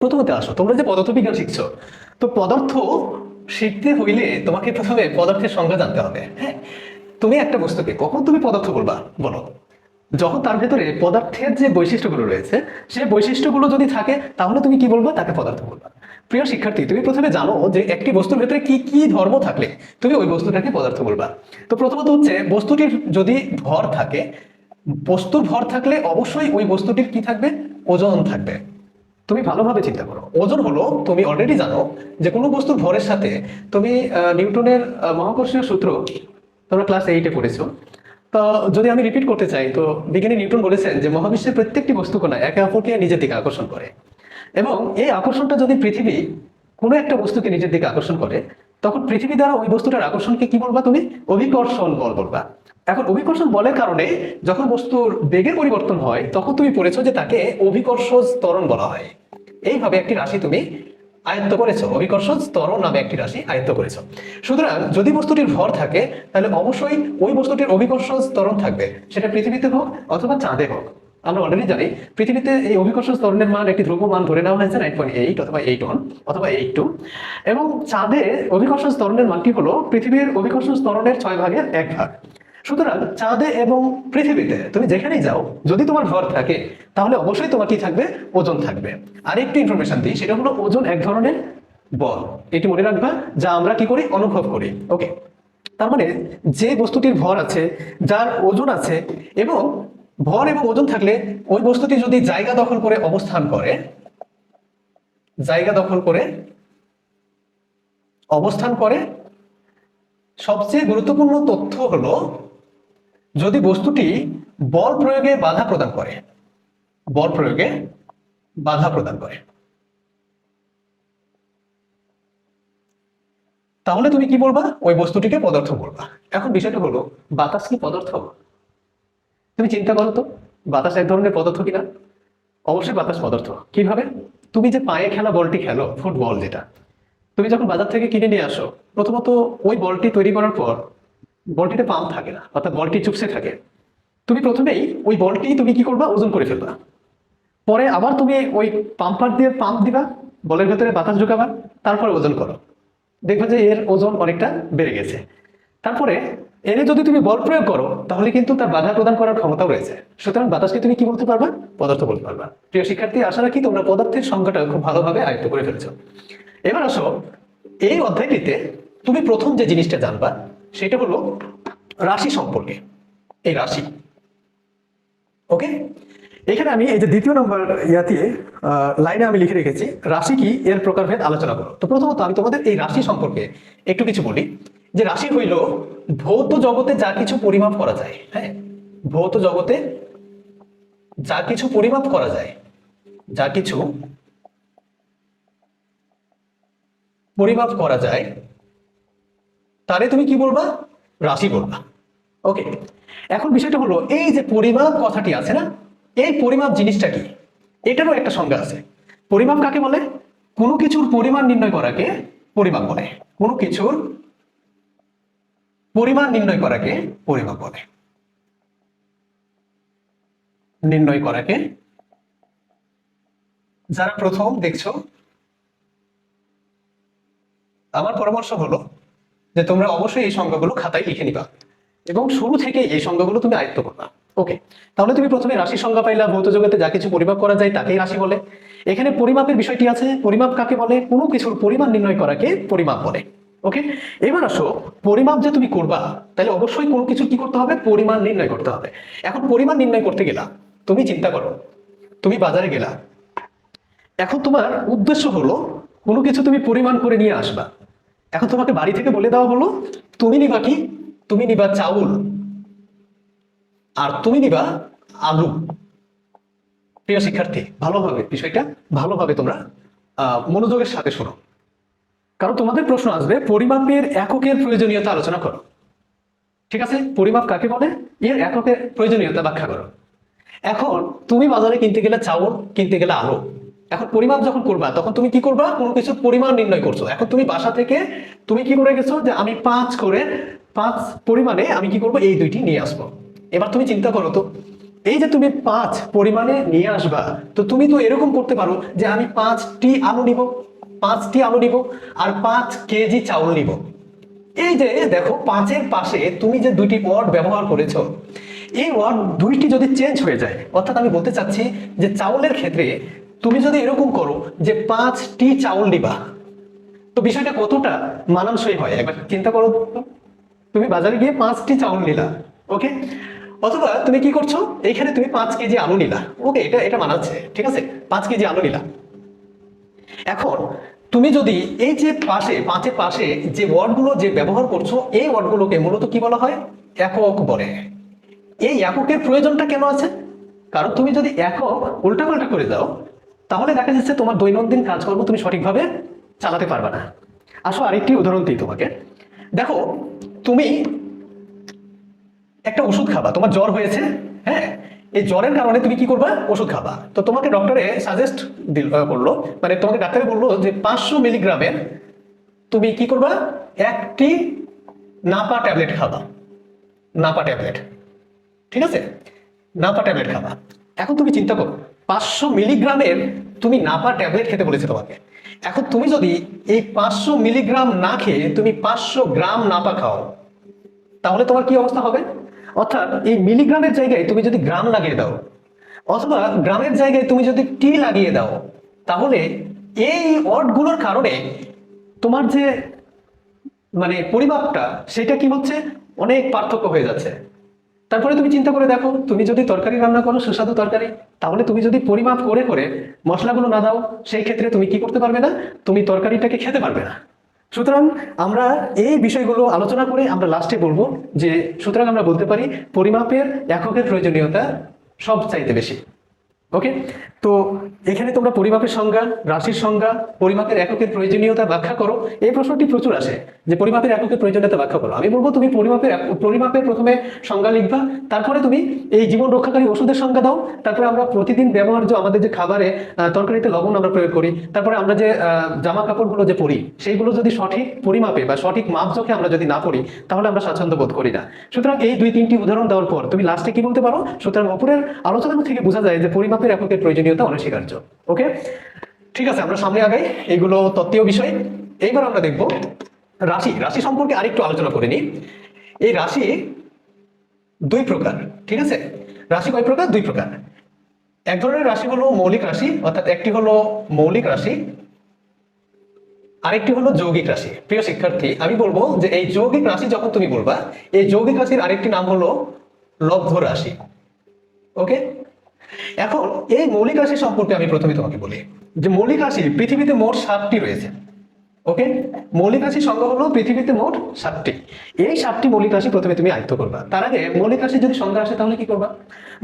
প্রথমতে আসো, তোমরা যে পদার্থবিজ্ঞান শিখছো, তো পদার্থ শিখতে হইলে তোমাকে প্রথমে পদার্থের সংজ্ঞা জানতে হবে। হ্যাঁ, তুমি একটা বস্তুকে কখন তুমি পদার্থ বলবা বলো? যখন তার ভেতরে পদার্থের যে বৈশিষ্ট্যগুলো রয়েছে, সেই বৈশিষ্ট্যগুলো যদি থাকে, তাহলে তুমি কি বলবা? তাকে পদার্থ বলবা। প্রিয় শিক্ষার্থী, তুমি প্রথমে জানো যে একটি বস্তুর ভেতরে কি কি ধর্ম থাকলে তুমি ওই বস্তুটাকে পদার্থ বলবা। তো প্রথমত হচ্ছে, বস্তুটির যদি ভর থাকে, বস্তুর ভর থাকলে অবশ্যই ওই বস্তুটির কি থাকবে? ওজন থাকবে। তুমি ভালোভাবে চিন্তা করো, ওজন হলো, তুমি অলরেডি জানো যে কোনো বস্তুর ভরের সাথে তুমি নিউটনের মহাকর্ষীয় সূত্র তোমরা ক্লাস 8-এ পড়েছো। তো যদি আমি রিপিট করতে চাই, তো বিজ্ঞানী নিউটন বলেছেন যে মহাবিশ্বের প্রত্যেকটি বস্তু কণা একে অপরকে নিজের দিকে আকর্ষণ করে, এবং এই আকর্ষণটা যদি পৃথিবী কোনো একটা বস্তুকে নিজের দিকে আকর্ষণ করে, তখন পৃথিবী দ্বারা ওই বস্তুটার আকর্ষণকে কি বলবা? তুমি অভিকর্ষণ বল বলবা। এখন অভিকর্ষণ বলের কারণে যখন বস্তুর বেগের পরিবর্তন হয়, তখন তুমি পড়েছো যে তাকে অভিকর্ষ ত্বরণ বলা হয়। এইভাবে একটি রাশি তুমি আয়ত্ত করেছো, অভিকর্ষ ত্বরণ নামে একটি রাশি আয়ত্ত করেছো। সুতরাং যদি বস্তুটির ভর থাকে, তাহলে অবশ্যই ওই বস্তুটির অভিকর্ষ ত্বরণ থাকবে, সেটা পৃথিবীতে হোক অথবা চাঁদে হোক। আমরা অলরেডি জানি পৃথিবীতে এই অভিকর্ষ ত্বরণের মান, একটি ধ্রুব মান ধরে নেওয়া হয়েছে 9.8 অথবা 8 অথবা 8.2, এবং চাঁদে অভিকর্ষ ত্বরণের মানটি হলো পৃথিবীর অভিকর্ষ ত্বরণের 6/1 সুতরাং চাঁদে এবং পৃথিবীতে তুমি যেখানেই যাও, যদি তোমার ভর থাকে, তাহলে অবশ্যই তোমার কি থাকবে? ওজন থাকবে। আর একটু ইনফরমেশন দিই, সেটা হলো ওজন এক ধরনের বল। এটি মনে রাখবা, যা আমরা কি করি? অনুভব করি। ওকে, তার মানে যে বস্তুটির ভর আছে, যার ওজন আছে, এবং ভর এবং ওজন থাকলে ওই বস্তুটি যদি জায়গা দখল করে অবস্থান করে, জায়গা দখল করে অবস্থান করে, সবচেয়ে গুরুত্বপূর্ণ তথ্য হলো, যদি বস্তুটি বল প্রয়োগে বাধা প্রদান করে, বল প্রয়োগে বাধা প্রদান করে, তাহলে তুমি কি বলবা? ওই বস্তুটিকে পদার্থ বলবা। এখন বিষয়টা হলো, বাতাস কি পদার্থ? তুমি চিন্তা করো তো, বাতাস এক ধরনের পদার্থ কিনা? অবশ্যই বাতাস পদার্থ। কিভাবে? তুমি যে পায়ে খেলা বলটি খেলো, ফুটবল যেটা, তুমি যখন বাজার থেকে কিনে নিয়ে আসো, প্রথমত ওই বলটি তৈরি করার পর বলটিতে পাম্প থাকে না, অর্থাৎ বলটি চুপসে থাকে। তুমি প্রথমেই ওই বলটি তুমি কি করবা? ওজন করে ফেলবা। পরে আবার তুমি ওই পাম্পার দিয়ে পাম্প দিবা, বলের ভেতরে বাতাস ঢুকাবা, তারপরে ওজন করো, দেখবে যে এর ওজন অনেকটা বেড়ে গেছে। তারপরে এনে যদি তুমি বল প্রয়োগ করো, তাহলে কিন্তু তার বাধা প্রদান করার ক্ষমতাও রয়েছে। সুতরাং বাতাসকে তুমি কি বলতে পারবা? পদার্থ বলতে পারবা। প্রিয় শিক্ষার্থী, আশা রাখি তোমরা পদার্থের সংজ্ঞাটা খুব ভালোভাবে আয়ত্ত করে ফেলেছো। এবার আসো, এই অধ্যায়টিতে তুমি প্রথম যে জিনিসটা জানবা, সেটা হলো রাশি সম্পর্কে। এই রাশি, ওকে, এখানে আমি এই যে দ্বিতীয় নম্বর ইয়াতে লাইনে আমি লিখে রেখেছি, রাশি কি, এর প্রকারভেদ আলোচনা করো। তো প্রথমত আমি তোমাদের এই রাশি সম্পর্কে একটু কিছু বলি, যে রাশি হইল ভৌত জগতে যা কিছু পরিমাপ করা যায়। হ্যাঁ, ভৌত জগতে যা কিছু পরিমাপ করা যায়, যা কিছু পরিমাপ করা যায়, তারে তুমি কি বলবা? রাশি বলবা। ওকে, এখন বিষয়টা হলো, এই যে পরিমাপ কথাটি আছে না, এই পরিমাপ জিনিসটা কি, এটারও একটা সংজ্ঞা আছে। পরিমাপ কাকে বলে? কোনো কিছুর পরিমাণ নির্ণয় করাকে পরিমাপ বলে। কোনো কিছুর পরিমাণ নির্ণয় করাকে পরিমাপ বলে। নির্ণয় করাকে, যারা প্রথম দেখছো, আমার পরামর্শ হলো যে তোমরা অবশ্যই এই সংজ্ঞাগুলো খাতায় লিখে নিবা, এবং শুরু থেকে এই সংজ্ঞাগুলো তুমি আয়ত্ত করবা। ওকে, তাহলে তুমি প্রথমে রাশির সংজ্ঞা পাইলা, ভৌত জগতে যা কিছু পরিমাপ করা যায় তাকেই রাশি বলে। এখানে পরিমাপের বিষয়টি আছে, পরিমাপ কাকে বলে? কোনো কিছুর পরিমাণ নির্ণয় করাকে পরিমাপ বলে। ওকে, এবার আসো, পরিমাপ যে তুমি করবা, তাহলে অবশ্যই কোনো কিছু কি করতে হবে? পরিমাণ নির্ণয় করতে হবে। এখন পরিমাণ নির্ণয় করতে গেলা, তুমি চিন্তা করো, তুমি বাজারে গেলা, এখন তোমার উদ্দেশ্য হলো কোনো কিছু তুমি পরিমাণ করে নিয়ে আসবা। এখন তোমাকে বাড়ি থেকে বলে দেওয়া হলো, তুমি নিবা কি? তুমি নিবা চাউল, আর তুমি নিবা আলু। প্রিয় শিক্ষার্থী, ভালোভাবে বিষয়টা ভালোভাবে তোমরা মনোযোগের সাথে শোনো, কারণ তোমাদের প্রশ্ন আসবে পরিমাপের এককের প্রয়োজনীয়তা আলোচনা করো। ঠিক আছে, পরিমাপ কাকে বলে, এর এককের প্রয়োজনীয়তা ব্যাখ্যা করো। এখন তুমি বাজারে কিনতে গেলে চাউল, কিনতে গেলে আলু। এখন পরিমাপ যখন করবা, তখন তুমি কি করবা? কোনো কিছুর পরিমাণ নির্ণয় করছো। এখন তুমি বাসা থেকে তুমি কি করে গেছো, যে আমি 5 পরিমাণে আমি কি করবো? এই দুইটি নিয়ে আসবো। এবার তুমি চিন্তা করো তো, এই যে তুমি 5 পরিমাণে নিয়ে আসবা, তো তুমি তো এরকম করতে পারো যে আমি 5টি আলু নিব, 5টি আলু নিব আর 5 কেজি চাউল নিব। এই যে দেখো 5-এর পাশে তুমি যে দুইটি ওয়ার্ড ব্যবহার করেছো, এই ওয়ার্ড দুইটি যদি চেঞ্জ হয়ে যায়, অর্থাৎ আমি বলতে চাচ্ছি যে চাউলের ক্ষেত্রে তুমি যদি এরকম করো যে 5টি চাউল নিবা, তো বিষয়টা কতটা মানানসই হয় একবার চিন্তা করো তো। তুমি বাজারে গিয়ে 5টি চাউল নিলা, ওকে, অথবা তুমি কি করছো, এইখানে তুমি 5 কেজি আলু নিলা, ওকে, এটা এটা মানাচ্ছে, ঠিক আছে, 5 কেজি আলু নিলা। এখন তুমি যদি এই যে পাশে 5-এর পাশে যে ওয়ার্ডগুলো যে ব্যবহার করছো, এই ওয়ার্ডগুলোকে মূলত কি বলা হয়, একক বলে। এই এককের প্রয়োজনটা কেন আছে? কারণ তুমি যদি একক উল্টাপাল্টা করে দাও, তাহলে দেখা যাচ্ছে তোমার দৈনন্দিন কাজকর্ম তুমি সঠিকভাবে চালাতে পারবে না। আসো আরেকটি উদাহরণ দিই তোমাকে। দেখো তুমি একটা ওষুধ খাবা, তোমার জ্বর হয়েছে, হ্যাঁ, এই জ্বরের কারণে তুমি কি করবা, ওষুধ খাবা। তো তোমাকে ডক্টরে সাজেস্ট করলো, মানে তোমাকে ডাক্তারে বললো যে 500 মিলিগ্রামের তুমি কি করবা, একটি নাপা ট্যাবলেট খাবা, নাপা ট্যাবলেট, ঠিক আছে, নাপা ট্যাবলেট খাবা। এখন তুমি চিন্তা করো, 500 মিলিগ্রামের তুমি নাপা ট্যাবলেট খেতে বলেছে তোমাকে। এখন তুমি যদি এই 500 মিলিগ্রাম না খেয়ে তুমি 500 গ্রাম নাপা খাও, তাহলে তোমার কি অবস্থা হবে? অর্থাৎ এই মিলিগ্রামের জায়গায় তুমি যদি গ্রাম লাগিয়ে দাও, অথবা গ্রামের জায়গায় তুমি যদি টি লাগিয়ে দাও, তাহলে এই ওয়ার্ডগুলোর কারণে তোমার যে মানে পরিমাপটা সেটা কি হচ্ছে, অনেক পার্থক্য হয়ে যাচ্ছে। তারপরে তুমি চিন্তা করে দেখো, তুমি যদি তরকারি রান্না করো, সুস্বাদু তরকারি, তাহলে তুমি যদি পরিমাপ করে করে মশলাগুলো না দাও, সেই ক্ষেত্রে তুমি কি করতে পারবে না, তুমি তরকারিটাকে খেতে পারবে না। সুতরাং আমরা এই বিষয়গুলো আলোচনা করে আমরা লাস্টে বলবো যে, সুতরাং আমরা বলতে পারি পরিমাপের এককের প্রয়োজনীয়তা সবচাইতে বেশি। ওকে, তো এখানে তোমরা পরিমাপের সংজ্ঞা, রাশির সংজ্ঞা, পরিমাপের এককের প্রয়োজনীয়তা ব্যাখ্যা করো, এই প্রশ্নটি প্রচুর আসে যে পরিমাপের এককের প্রয়োজনীয়তা ব্যাখ্যা করো। আমি বলবো তুমি পরিমাপের প্রথমে সংজ্ঞা লিখবা, তারপরে তুমি এই জীবন রক্ষাকারী ওষুধের সংজ্ঞা দাও, তারপরে আমরা প্রতিদিন ব্যবহার্য আমাদের যে খাবারে তরকারিতে লবণ আমরা প্রয়োগ করি, তারপরে আমরা যে জামা কাপড়গুলো যে পরি, সেইগুলো যদি সঠিক পরিমাপে বা সঠিক মাপজোখে আমরা যদি না পড়ি, তাহলে আমরা স্বাচ্ছন্দ্য বোধ করি না। সুতরাং এই 2-3টি উদাহরণ দেওয়ার পর তুমি লাস্টে কি বলতে পারো, সুতরাং উপরের আলোচনা থেকে বোঝা যায় যে পরিমাপের এককের প্রয়োজনীয়তা অনস্বীকার্য। ওকে, ঠিক আছে, আমরা সামনে আগাই, এইগুলো তত্ত্বীয় বিষয়। এইবার আমরা দেখব রাশি। রাশি সম্পর্কে আরেকটু আলোচনা করে নিই। এই রাশি 2 প্রকার, ঠিক আছে, রাশি কয় প্রকার, 2 প্রকার। এক ধরনের রাশি হলো মৌলিক রাশি, অর্থাৎ একটি হলো মৌলিক রাশি, আরেকটি হলো যৌগিক রাশি। প্রিয় শিক্ষার্থী, আমি বলবো যে এই যৌগিক রাশি যখন তুমি বলবা, এই যৌগিক রাশির আরেকটি নাম হলো লব্ধ রাশি। ওকে, এখন এই মৌলিক রাশি সম্পর্কে আমি প্রথমে তোমাকে বলি যে মৌলিক রাশি পৃথিবীতে মোট 7টি রয়েছে। ওকে, মৌলিক রাশির সংখ্যা হলো পৃথিবীতে মোট 7টি। এই 7টি মৌলিক রাশি প্রথমে তুমি আয়ত্ত করবা। তার আগে মৌলিক রাশির যদি সংজ্ঞা আসে তাহলে কি করবা?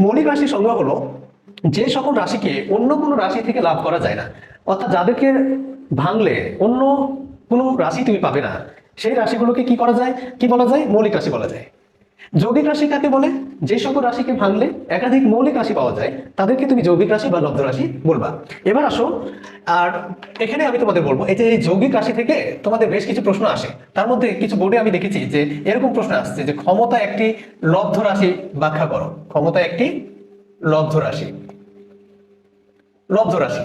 মৌলিক রাশির সংজ্ঞা হলো যে সকল রাশিকে অন্য কোনো রাশি থেকে লাভ করা যায় না, অর্থাৎ যাদেরকে ভাঙলে অন্য কোনো রাশি তুমি পাবে না, সেই রাশিগুলোকে কি করা যায়, কি বলা যায়, মৌলিক রাশি বলা যায়। যৌগিক রাশি কাকে বলে? যে সকল রাশিকে ভাঙলে একাধিক মৌলিক রাশি পাওয়া যায়, তাদেরকে তুমি যৌগিক রাশি বা লব্ধ রাশি বলবা। এবার আসো, আর এখানে আমি তোমাদের বলবো, এই যে এই যৌগিক রাশি থেকে তোমাদের বেশ কিছু প্রশ্ন আসে। তার মধ্যে কিছু বোর্ডে আমি দেখেছি যে এরকম প্রশ্ন আসছে যে ক্ষমতা একটি লব্ধ রাশি ব্যাখ্যা করো। ক্ষমতা একটি লব্ধ রাশি, লব্ধ রাশি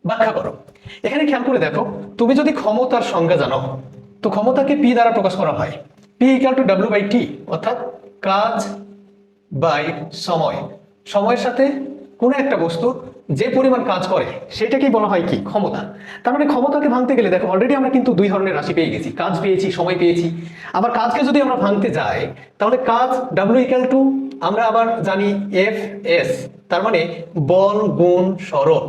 ব্যাখ্যা করো। এখানে খেয়াল করে দেখো, তুমি যদি ক্ষমতার সংজ্ঞা জানো, তো ক্ষমতাকে পি দ্বারা প্রকাশ করা হয়। P equal to W/T, অর্থাৎ কাজ বাই সময়। সময়ের সাথে কোনো একটা বস্তু যে পরিমাণ কাজ করে সেটাকেই বলা হয় কি, ক্ষমতা। তার মানে ক্ষমতাকে ভাঙতে গেলে দেখো অলরেডি আমরা কিন্তু 2 ধরনের রাশি পেয়ে গেছি, কাজ পেয়েছি, সময় পেয়েছি। আবার কাজকে যদি আমরা ভাঙতে যাই, তাহলে কাজ W equal to আমরা আবার জানি FS, তার মানে বল গুণ সরণ,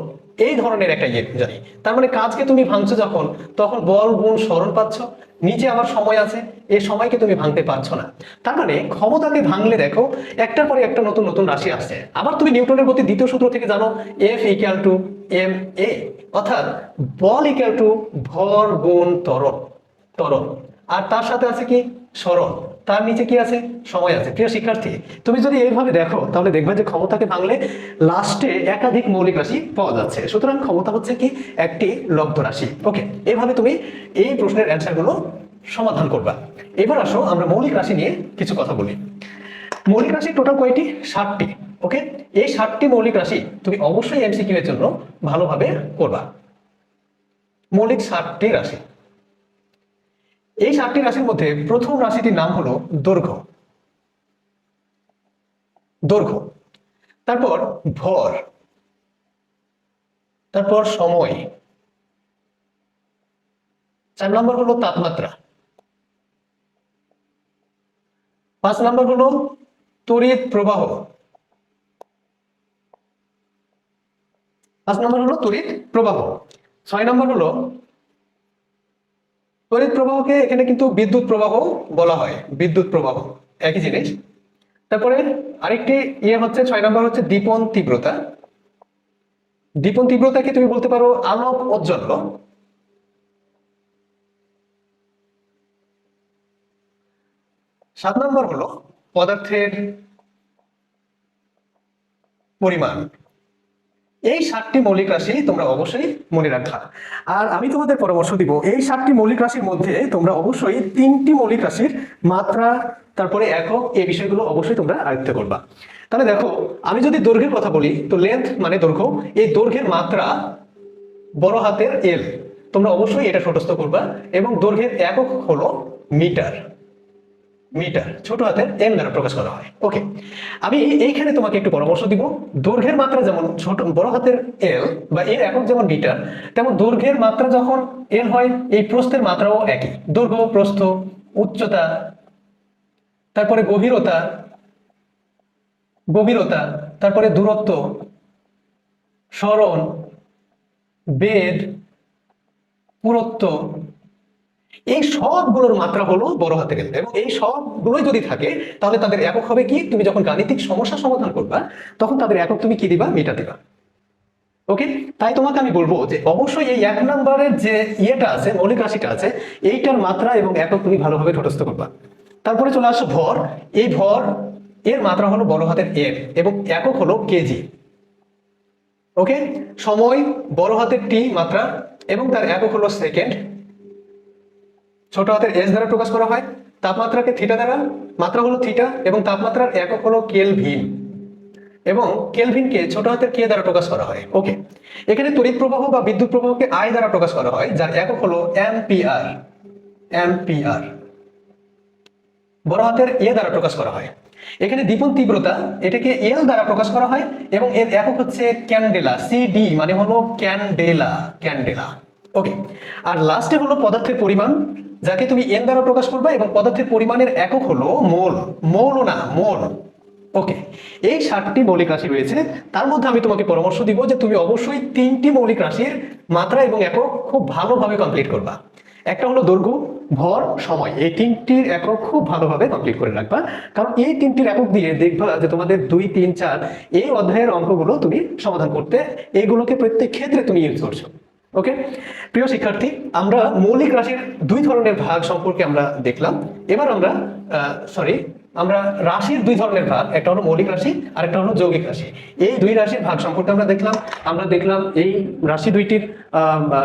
এই ধরনের একটা জানি। তার মানে কাজকে তুমি ভাঙছো যখন, তখন বল গুণ সরণ পাচ্ছ, নিচে আবার সময় আছে, এই সময়কে তুমি ভাঙতে পারছো না। তার মানে ক্ষমতাকে ভাঙলে দেখো একটার পরে একটা নতুন নতুন রাশি আসছে। আবার তুমি নিউটনের গতির দ্বিতীয় সূত্র থেকে জানো F equal to ma, অর্থাৎ বল ইকুয়াল টু ভর গুণ ত্বরণ, ত্বরণ, আর তার সাথে আছে কি, সরণ, তার নিচে কি আছে, সময় আছে। প্রিয় শিক্ষার্থী, তুমি যদি এইভাবে দেখো তাহলে দেখবে যে ক্ষমতাকে ভাঙলে লাস্টে একাধিক মৌলিক রাশি পাওয়া যাচ্ছে। সুতরাং ক্ষমতা হচ্ছে কি, একটি লব্ধ রাশি। ওকে, এইভাবে তুমি এই প্রশ্নের অ্যান্সারগুলো সমাধান করবা। এবার আসো আমরা মৌলিক রাশি নিয়ে কিছু কথা বলি। মৌলিক রাশি টোটাল কয়টি? 60টি। ওকে, এই 60টি মৌলিক রাশি তুমি অবশ্যই এমসিকিউ এর জন্য ভালোভাবে করবা। মৌলিক 60টি রাশি। এই 60টি রাশির মধ্যে প্রথম রাশিটির নাম হলো দৈর্ঘ্য। দৈর্ঘ্য, তারপর ভর, তারপর সময়, 4 নম্বর হলো তাপমাত্রা, 5 নম্বর হলো তড়িৎ প্রবাহ, 5 নম্বর হলো তড়িৎ প্রবাহ, 6 নম্বর হলো তড়িৎ প্রবাহকে এখানে কিন্তু বিদ্যুৎ প্রবাহ বলা হয়, বিদ্যুৎ প্রবাহ একই জিনিস। তারপরে আরেকটি হচ্ছে 6 নম্বর হচ্ছে দীপন তীব্রতা। দীপন তীব্রতাকে তুমি বলতে পারো আলোক ঔজ্জ্বল্য। 7 নম্বর হলো পদার্থের পরিমাণ। এই 7টি মৌলিক রাশি তোমরা অবশ্যই মনে রাখবা। আর আমি তোমাদের পরামর্শ দিব, এই 7টি মৌলিক রাশির মধ্যে তোমরা অবশ্যই 3টি মৌলিক রাশির মাত্রা, তারপরে একক, এই বিষয়গুলো অবশ্যই তোমরা আয়ত্ত করবা। তাহলে দেখো, আমি যদি দৈর্ঘ্যের কথা বলি, তো লেন্থ মানে দৈর্ঘ্য, এই দৈর্ঘ্যের মাত্রা বড় হাতের এল, তোমরা অবশ্যই এটা ছোটস্থ করবা। এবং দৈর্ঘ্যের একক হলো মিটার। মিটার ছোট হাতের এম দ্বারা প্রকাশ করা হয়। ওকে, আমি এইখানে তোমাকে একটু পরামর্শ দিব। দৈর্ঘ্যের মাত্রা যেমন ছোট বড় হাতের এল বা এর একক যেমন মিটার, তেমন দৈর্ঘ্যের মাত্রা যখন এল হয়, এই প্রস্থের মাত্রাও একই। দৈর্ঘ্য, প্রস্থ, উচ্চতা, তারপরে গভীরতা, গভীরতা, তারপরে দূরত্ব, সরণ, বেদ, পুরুত্ব, এই সবগুলোর মাত্রা হলো বড় হাতের এল। এবং এই সবগুলোই যদি থাকে, তাহলে তাদের একক হবে কি? তুমি যখন গাণিতিক সমস্যা সমাধান করবা, তখন তাদের একক তুমি কি দিবা? মিটার দিবা। ওকে, তাই তোমাকে আমি বলবো যে অবশ্যই এই 1 নম্বরের যে আছে, মৌলিক রাশিটা আছে, এইটার মাত্রা এবং একক তুমি ভালোভাবে ঠোঁটস্থ করবা। তারপরে চলে আসো ভর। এই ভর এর মাত্রা হলো বড় হাতের এম এবং একক হলো কেজি। ওকে, সময় বড় হাতের টি মাত্রা এবং তার একক হলো সেকেন্ড, ছোট হাতের এস দ্বারা প্রকাশ করা হয়। তাপমাত্রাকে থিটা দ্বারা, মাত্রা হলো থিটা এবং তাপমাত্রার একক হলো কেলভিন এবং কেলভিনকে ছোট হাতের কে দ্বারা প্রকাশ করা হয়। ওকে, এখানে তড়িৎ প্রবাহ বা বিদ্যুৎ প্রবাহকে আই দ্বারা প্রকাশ করা হয়, যার একক হলো অ্যাম্পিয়ার। অ্যাম্পিয়ার বড় হাতের এ দ্বারা প্রকাশ করা হয়। এখানে দীপন তীব্রতা, এটাকে এল দ্বারা প্রকাশ করা হয় এবং এর একক হচ্ছে ক্যান্ডেলা। সিডি মানে হলো ক্যান্ডেলা, ক্যান্ডেলা। ওকে, আর লাস্টে হলো পদার্থের পরিমাণ, যাকে তুমি এন দ্বারা প্রকাশ করবে এবং পদার্থের পরিমাণের একক হলো মোল। মোল না, মোল। ওকে, এই 7টি মৌলিক রাশি রয়েছে। তার মধ্যে আমি তোমাকে পরামর্শ দিব যে তুমি অবশ্যই 3টি মৌলিক রাশির মাত্রা এবং একক খুব ভালোভাবে কমপ্লিট করবা। একটা হলো দৈর্ঘ্য, ভর, সময়। এই 3টির একক খুব ভালোভাবে কমপ্লিট করে রাখবা, কারণ এই 3টির একক দিয়ে দেখবা যে তোমাদের 2, 3, 4 এই অধ্যায়ের অঙ্কগুলো তুমি সমাধান করতে, এইগুলোকে প্রত্যেক ক্ষেত্রে তুমি ইউজ করছো। ওকে, প্রিয় শিক্ষার্থী, আমরা মৌলিক রাশির 2 ধরনের ভাগ সম্পর্কে আমরা দেখলাম। এবার আমরা রাশির 2 ধরনের ভাগ, একটা হলো মৌলিক রাশি আর একটা হলো যৌগিক রাশি। এই 2 রাশির ভাগ সম্পর্কে আমরা দেখলাম এই রাশি 2টির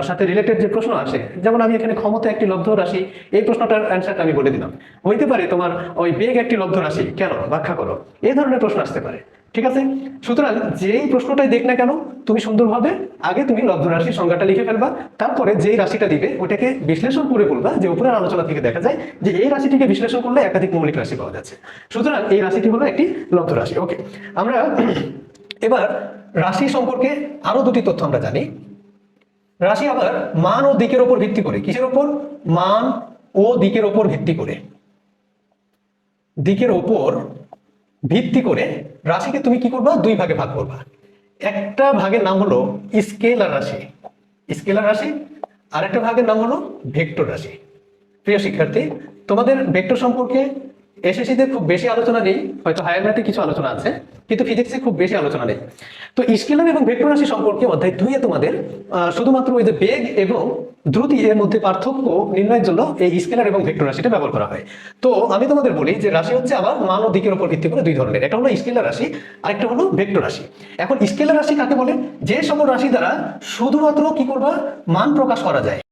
সাথে রিলেটেড যে প্রশ্ন আসে, যেমন আমি এখানে ক্ষমতা একটি লব্ধ রাশি, এই প্রশ্নটার অ্যান্সারটা আমি বলে দিলাম। হইতে পারে তোমার ওই বেগ একটি লব্ধ রাশি, কেন ব্যাখ্যা করো, এই ধরনের প্রশ্ন আসতে পারে। ঠিক আছে, সুতরাং যেই প্রশ্নটাই দেখ না কেন, তুমি সুন্দরভাবে আগে তুমি লব্ধ রাশির সংজ্ঞাটা লিখে ফেলবা, তারপরে যেই রাশিটা দিবে ওটাকে বিশ্লেষণ করে বলবা যে উপরের আলোচনা থেকে দেখা যায় যে এই রাশিটিকে বিশ্লেষণ করলে একাধিক মৌলিক রাশি পাওয়া যাচ্ছে, সুতরাং এই রাশিটি হলো একটি লব্ধ রাশি। ওকে, আমরা এবার রাশি সম্পর্কে আরো 2টি তথ্য আমরা জানি। রাশি আবার মান ও দিকের উপর ভিত্তি করে, কিসের উপর? মান ও দিকের উপর ভিত্তি করে, দিকের উপর ভিত্তি করে রাশিকে তুমি কি করবা? 2 ভাগে ভাগ করবা। একটা ভাগের নাম হলো স্কেলার রাশি, স্কেলার রাশি, আর একটা ভাগের নাম হলো ভেক্টর রাশি। প্রিয় শিক্ষার্থী, তোমাদের ভেক্টর সম্পর্কে এসএসসিতে খুব বেশি আলোচনা নেই, হয়তো হায়ার ম্যাথে কিছু আলোচনা আছে, কিন্তু ফিজিক্সে খুব বেশি আলোচনা নেই। তো স্কেলার এবং ভেক্টর রাশি সম্পর্কে অধ্যায় 2 এ তোমাদের শুধুমাত্র ওই যে বেগ এবং দ্রুতি এর মধ্যে পার্থক্য নির্ণয়ের জন্য এই স্কেলার এবং ভেক্টর রাশিটা ব্যবহার করা হয়। তো আমি তোমাদের বলি যে রাশি হচ্ছে আবার মান ও দিকের উপর ভিত্তি করে 2 ধরনের, একটা হলো স্কেলার রাশি আর একটা হলো ভেক্টর রাশি। এখন স্কেলার রাশি কাকে বলে? যে সকল রাশি দ্বারা শুধুমাত্র কি করবা? মান প্রকাশ করা যায়।